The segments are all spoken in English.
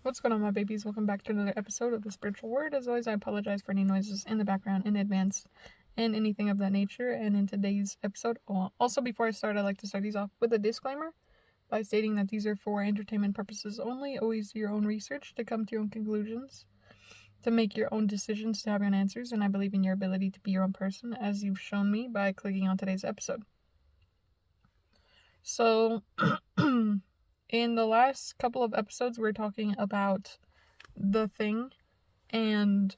What's going on, my babies? Welcome back to another episode of The Spiritual Word. As always, I apologize for any noises in the background in advance and anything of that nature. And in today's episode, also before I start, I'd like to start these off with a disclaimer by stating that these are for entertainment purposes only. Always do your own research to come to your own conclusions, to make your own decisions, to have your own answers. And I believe in your ability to be your own person, as you've shown me by clicking on today's episode. So, in the last couple of episodes, we're talking about the thing and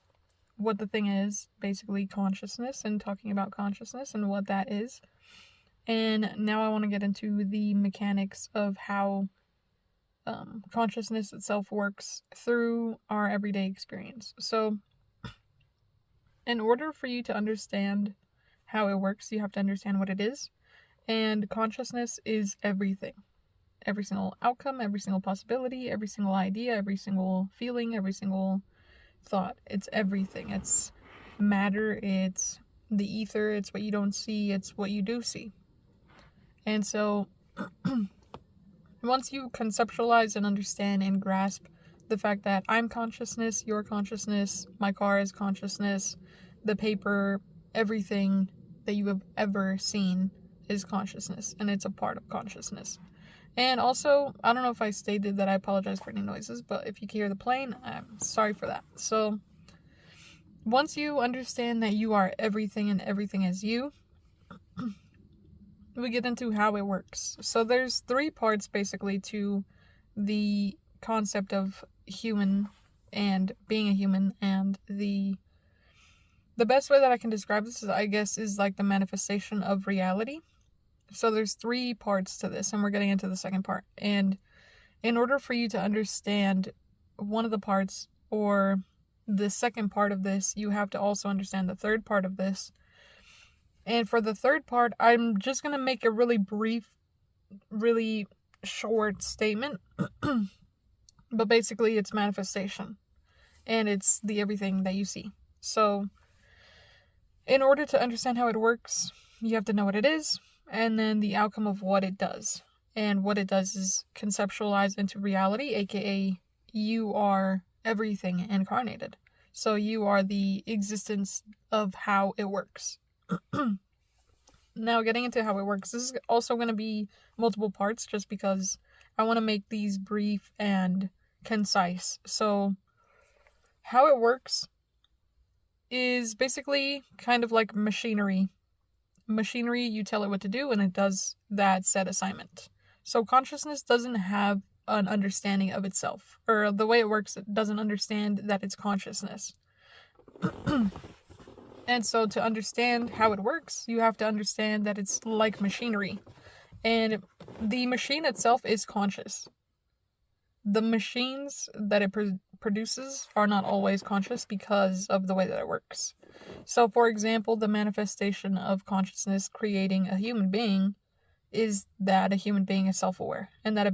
what the thing is, basically consciousness, and talking about consciousness and what that is. And now I want to get into the mechanics of how consciousness itself works through our everyday experience. So, in order for you to understand how it works, you have to understand what it is. And consciousness is everything. Every single outcome, every single possibility, every single idea, every single feeling, every single thought. It's everything. It's matter, it's the ether, it's what you don't see, it's what you do see. And so, once you conceptualize and understand and grasp the fact that I'm consciousness, your consciousness, my car is consciousness, the paper, everything that you have ever seen is consciousness, and it's a part of consciousness. And also, I don't know if I stated that I apologize for any noises, but if you can hear the plane, I'm sorry for that. So, once you understand that you are everything and everything is you, we get into how it works. So there's 3 parts basically to the concept of human and being a human, and the best way that I can describe this is, I guess, is like the manifestation of reality. So there's 3 parts to this, and we're getting into the second part. And in order for you to understand one of the parts, or the second part of this, you have to also understand the third part of this. And for the third part, I'm just going to make a really brief, really short statement. But basically, it's manifestation. And it's the everything that you see. So, in order to understand how it works, you have to know what it is, and then the outcome of what it does. And what it does is conceptualize into reality, aka you are everything incarnated. So you are the existence of how it works. Now, getting into how it works, this is also going to be multiple parts just because I want to make these brief and concise. So, how it works is basically kind of like machinery. Machinery, you tell it what to do, and it does that set assignment. So consciousness doesn't have an understanding of itself, or the way it works, it doesn't understand that it's consciousness. And so to understand how it works, you have to understand that it's like machinery, and the machine itself is conscious. The machines that it produces are not always conscious because of the way that it works. So, for example, the manifestation of consciousness creating a human being is that a human being is self-aware, and that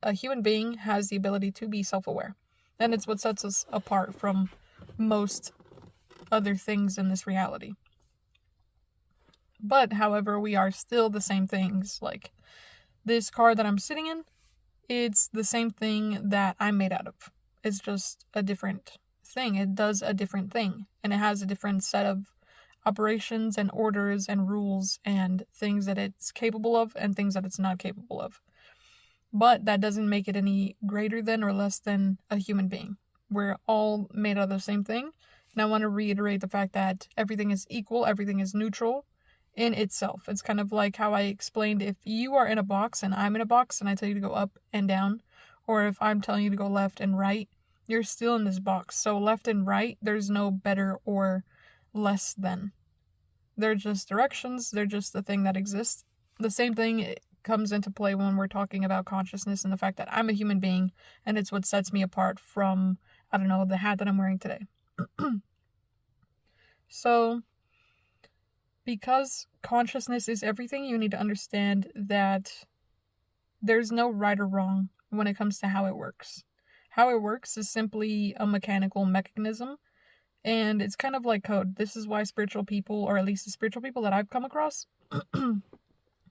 a human being has the ability to be self-aware. And it's what sets us apart from most other things in this reality. But, however, we are still the same things. Like, this car that I'm sitting in, it's the same thing that I'm made out of. It's just a different thing. It does a different thing, and it has a different set of operations and orders and rules and things that it's capable of and things that it's not capable of. But that doesn't make it any greater than or less than a human being. We're all made out of the same thing, and I want to reiterate the fact that everything is equal, everything is neutral in itself. It's kind of like how I explained, if you are in a box and I'm in a box and I tell you to go up and down, or if I'm telling you to go left and right, you're still in this box. So left and right, there's no better or less than. They're just directions, they're just the thing that exists. The same thing comes into play when we're talking about consciousness and the fact that I'm a human being, and it's what sets me apart from, I don't know, the hat that I'm wearing today. So, because consciousness is everything, you need to understand that there's no right or wrong when it comes to how it works. How it works is simply a mechanical mechanism, and it's kind of like code. This is why spiritual people, or at least the spiritual people that I've come across,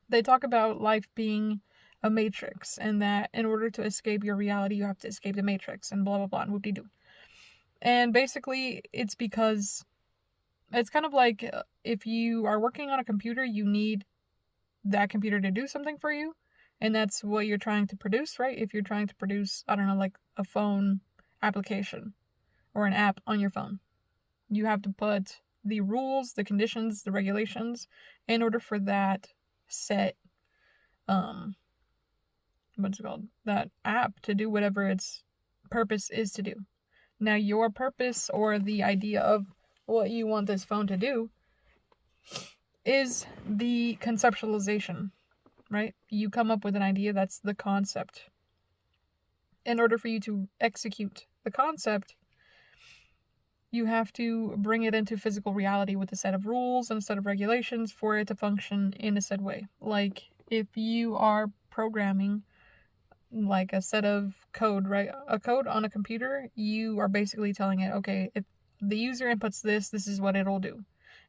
they talk about life being a matrix, and that in order to escape your reality, you have to escape the matrix, and blah, blah, blah, and whoop-de-doo. And basically, it's because it's kind of like if you are working on a computer, you need that computer to do something for you, and that's what you're trying to produce, right? If you're trying to produce, I don't know, like a phone application or an app on your phone, you have to put the rules, the conditions, the regulations in order for that set, what's it called? That app to do whatever its purpose is to do. Now, your purpose or the idea of what you want this phone to do is the conceptualization, right? You come up with an idea, that's the concept. In order for you to execute the concept, you have to bring it into physical reality with a set of rules and a set of regulations for it to function in a said way. Like, if you are programming like a set of code, right? A code on a computer, you are basically telling it, okay, if the user inputs this, this is what it'll do.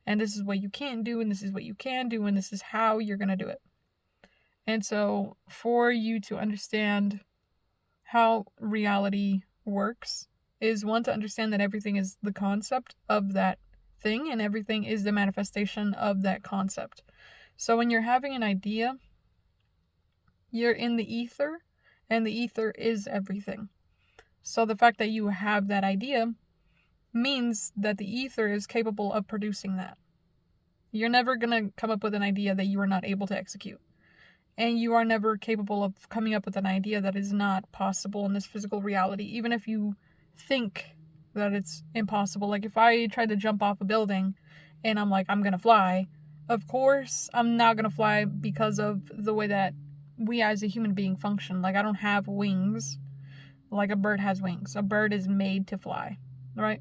And this is what you can't do, and this is what you can do, and this is how you're going to do it. And so, for you to understand how reality works, is one, to understand that everything is the concept of that thing, and everything is the manifestation of that concept. So when you're having an idea, you're in the ether, and the ether is everything. So the fact that you have that idea means that the ether is capable of producing that. You're never going to come up with an idea that you are not able to execute. And you are never capable of coming up with an idea that is not possible in this physical reality, even if you think that it's impossible. Like, if I tried to jump off a building and I'm like, I'm going to fly, of course I'm not going to fly because of the way that we as a human being function. Like, I don't have wings like a bird has wings. A bird is made to fly, right?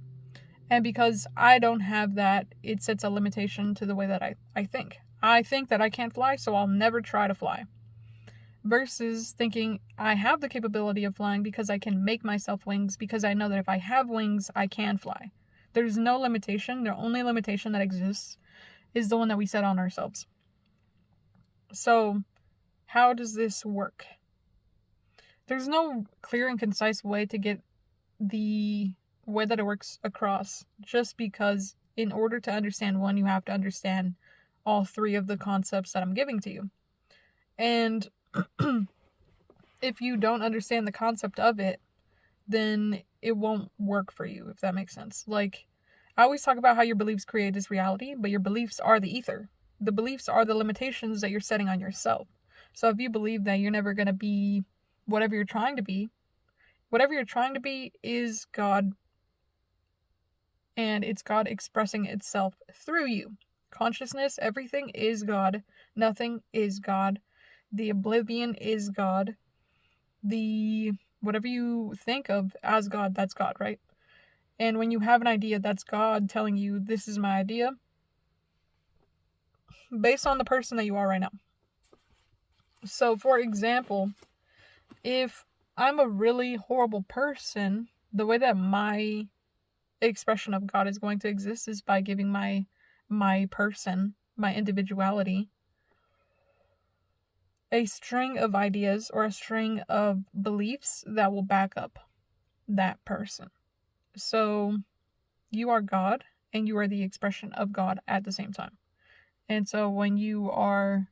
And because I don't have that, it sets a limitation to the way that I think. I think that I can't fly, so I'll never try to fly. Versus thinking I have the capability of flying because I can make myself wings, because I know that if I have wings, I can fly. There's no limitation. The only limitation that exists is the one that we set on ourselves. So, how does this work? There's no clear and concise way to get the way that it works across, just because in order to understand one, you have to understand all three of the concepts that I'm giving to you. And if you don't understand the concept of it, then it won't work for you, if that makes sense. Like, I always talk about how your beliefs create this reality, but your beliefs are the ether. The beliefs are the limitations that you're setting on yourself. So if you believe that you're never going to be whatever you're trying to be is God. And it's God expressing itself through you. Consciousness, everything is God. Nothing is God. The oblivion is God. The whatever you think of as God, that's God, right? And when you have an idea, that's God telling you, this is my idea, based on the person that you are right now. So, for example, if I'm a really horrible person, the way that my expression of God is going to exist is by giving my person, my individuality, a string of ideas or a string of beliefs that will back up that person. So you are God, and you are the expression of God at the same time. And so when you are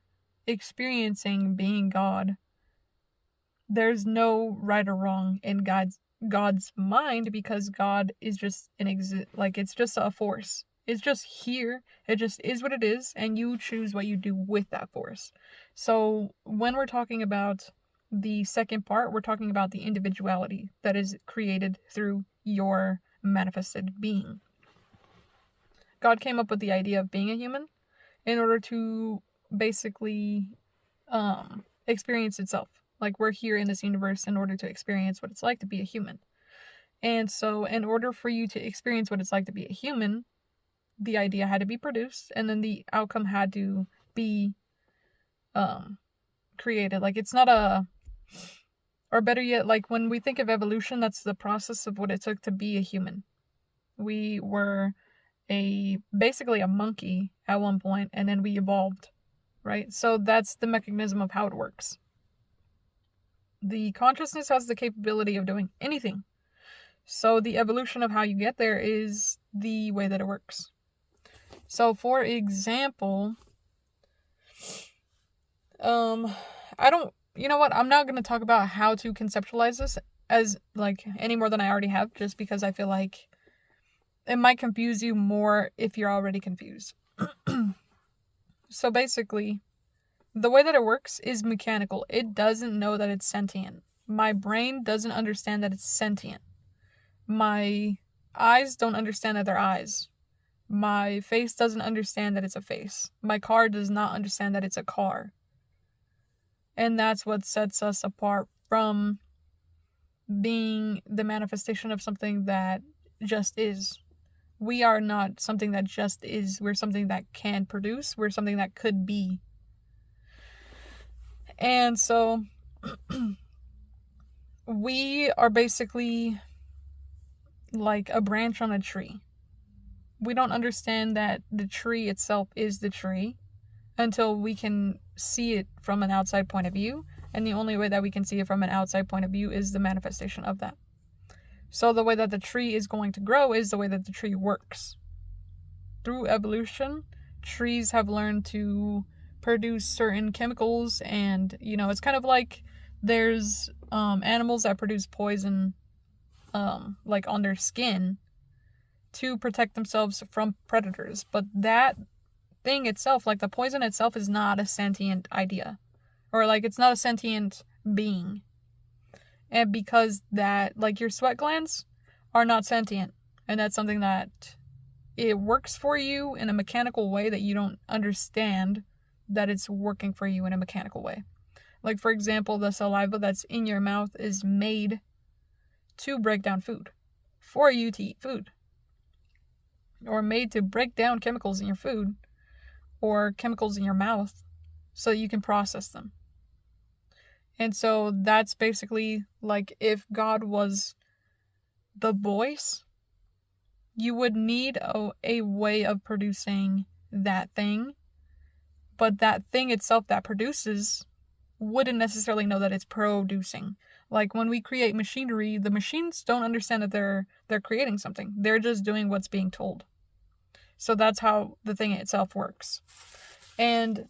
experiencing being God, there's no right or wrong in God's mind, because God is just it's just a force. It's just here. It just is what it is, and you choose what you do with that force. So when we're talking about the second part, we're talking about the individuality that is created through your manifested being. God came up with the idea of being a human in order to basically experience itself. Like, we're here in this universe in order to experience what it's like to be a human. And so in order for you to experience what it's like to be a human, the idea had to be produced, and then the outcome had to be created. Like, it's not or better yet, like, when we think of evolution, that's the process of what it took to be a human. We were basically a monkey at one point, and then we evolved, right? So that's the mechanism of how it works. the consciousness has the capability of doing anything. So the evolution of how you get there is the way that it works. So for example, I don't, you know what, I'm not going to talk about how to conceptualize this as like any more than I already have, just because I feel like it might confuse you more if you're already confused. So basically, the way that it works is mechanical. It doesn't know that it's sentient. My brain doesn't understand that it's sentient. My eyes don't understand that they're eyes. My face doesn't understand that it's a face. My car does not understand that it's a car. And that's what sets us apart from being the manifestation of something that just is. We are not something that just is. We're something that can produce. We're something that could be. And so we are basically like a branch on a tree. We don't understand that the tree itself is the tree until we can see it from an outside point of view. And the only way that we can see it from an outside point of view is the manifestation of that. So the way that the tree is going to grow is the way that the tree works. Through evolution, trees have learned to produce certain chemicals, and it's kind of like there's animals that produce poison like on their skin to protect themselves from predators, but that thing itself, like the poison itself, is not a sentient idea, or like it's not a sentient being. And because that, like, your sweat glands are not sentient, and that's something that it works for you in a mechanical way that you don't understand that it's working for you in a mechanical way. Like, for example, the saliva that's in your mouth is made to break down food, for you to eat food, or made to break down chemicals in your food or chemicals in your mouth so you can process them. And so that's basically like if God was the voice, you would need a way of producing that thing, but that thing itself that produces wouldn't necessarily know that it's producing. Like when we create machinery, the machines don't understand that they're creating something. They're just doing what's being told. So that's how the thing itself works. And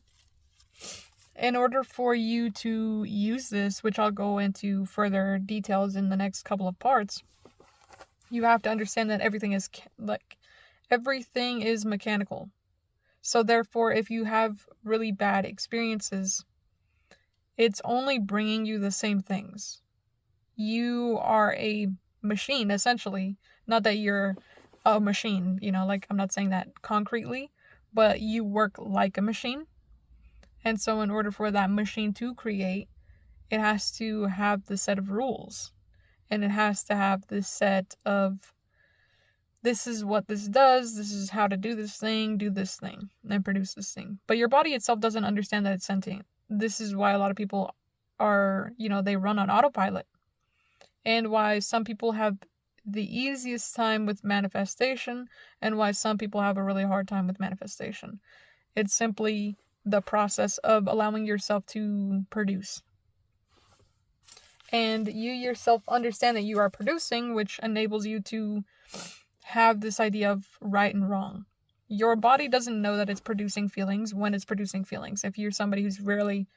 in order for you to use this, which I'll go into further details in the next couple of parts, you have to understand that everything is mechanical. So therefore, if you have really bad experiences, it's only bringing you the same things. You are a machine, essentially. Not that you're a machine, like I'm not saying that concretely, but you work like a machine. And so in order for that machine to create, it has to have the set of rules. And it has to have this set of, this is what this does, this is how to do this thing, and produce this thing. But your body itself doesn't understand that it's sentient. This is why a lot of people are, they run on autopilot. And why some people have the easiest time with manifestation, and why some people have a really hard time with manifestation. It's simply the process of allowing yourself to produce. And you yourself understand that you are producing, which enables you to have this idea of right and wrong. Your body doesn't know that it's producing feelings when it's producing feelings. If you're somebody who's really,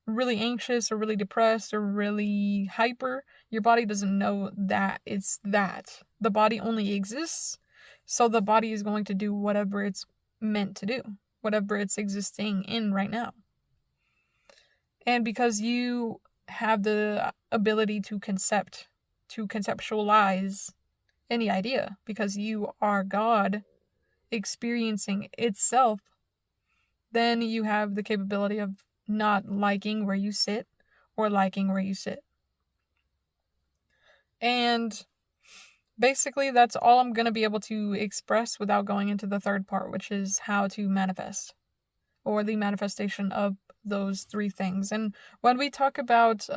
really anxious or really depressed or really hyper, your body doesn't know that it's that. The body only exists, so the body is going to do whatever it's meant to do, whatever it's existing in right now. And because you have the ability to conceptualize any idea, because you are God experiencing itself, then you have the capability of not liking where you sit or liking where you sit. And basically that's all I'm going to be able to express without going into the third part, which is how to manifest, or the manifestation of those three things. And when we talk about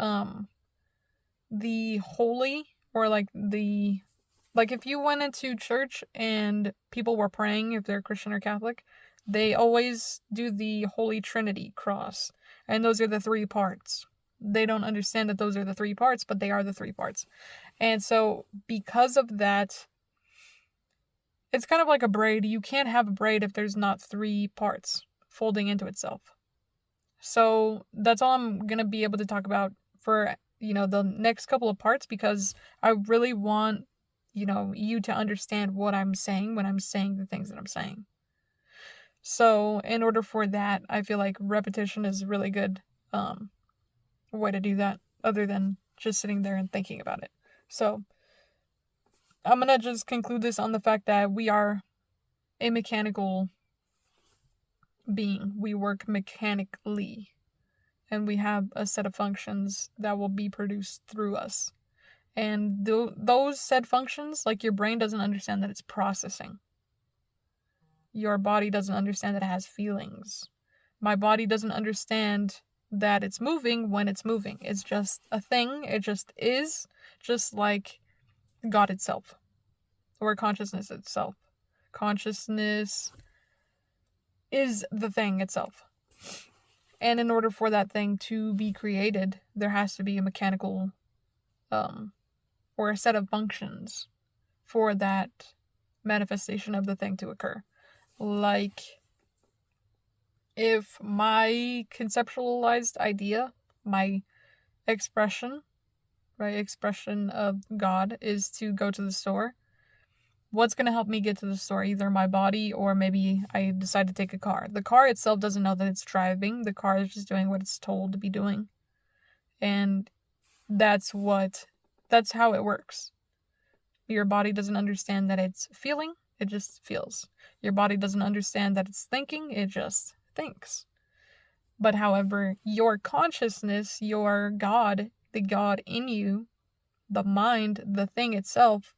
the holy, or like if you went into church and people were praying, if they're Christian or Catholic, they always do the Holy Trinity cross. And those are the three parts. they don't understand that those are the three parts, but they are the three parts. And so because of that, it's kind of like a braid. You can't have a braid if there's not three parts folding into itself. So that's all I'm going to be able to talk about for, the next couple of parts, because I really want, you to understand what I'm saying when I'm saying the things that I'm saying. So in order for that, I feel like repetition is a really good way to do that, other than just sitting there and thinking about it. So I'm going to just conclude this on the fact that we are a mechanical being. We work mechanically, and we have a set of functions that will be produced through us. And those said functions, like your brain doesn't understand that it's processing. Your body doesn't understand that it has feelings. My body doesn't understand that it's moving when it's moving. It's just a thing. It just is, just like God itself, or consciousness itself. Consciousness is the thing itself. And in order for that thing to be created, there has to be a mechanical or a set of functions for that manifestation of the thing to occur. Like, if my conceptualized idea, my expression of God is to go to the store, what's going to help me get to the store? Either my body, or maybe I decide to take a car. The car itself doesn't know that it's driving. The car is just doing what it's told to be doing. And that's how it works. Your body doesn't understand that it's feeling. It just feels. Your body doesn't understand that it's thinking. It just thinks. But however, your consciousness, your God, the God in you, the mind, the thing itself,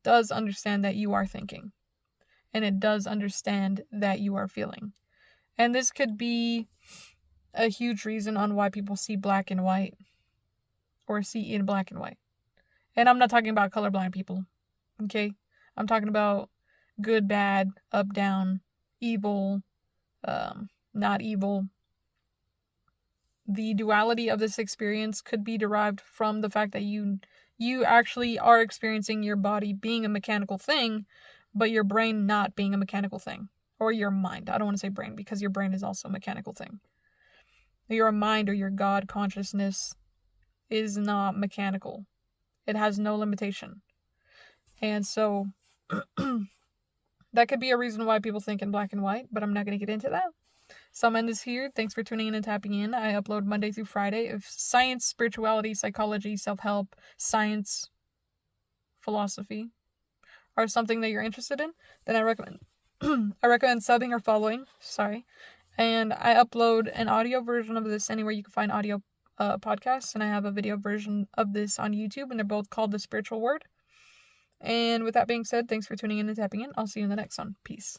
does understand that you are thinking. And it does understand that you are feeling. And this could be a huge reason on why people see black and white, or see in black and white. And I'm not talking about colorblind people, okay? I'm talking about good, bad, up, down, evil, not evil. The duality of this experience could be derived from the fact that you actually are experiencing your body being a mechanical thing, but your brain not being a mechanical thing. Or your mind. I don't want to say brain, because your brain is also a mechanical thing. Your mind, or your God consciousness, is not mechanical. It has no limitation. And so that could be a reason why people think in black and white, but I'm not going to get into that. So I'm end this here. Thanks for tuning in and tapping in. I upload Monday through Friday. If science, spirituality, psychology, self-help, science, philosophy are something that you're interested in, then I recommend subbing or following. And I upload an audio version of this anywhere you can find audio podcasts, and I have a video version of this on YouTube, and they're both called The Spiritual Word. And with that being said, thanks for tuning in and tapping in. I'll see you in the next one. Peace.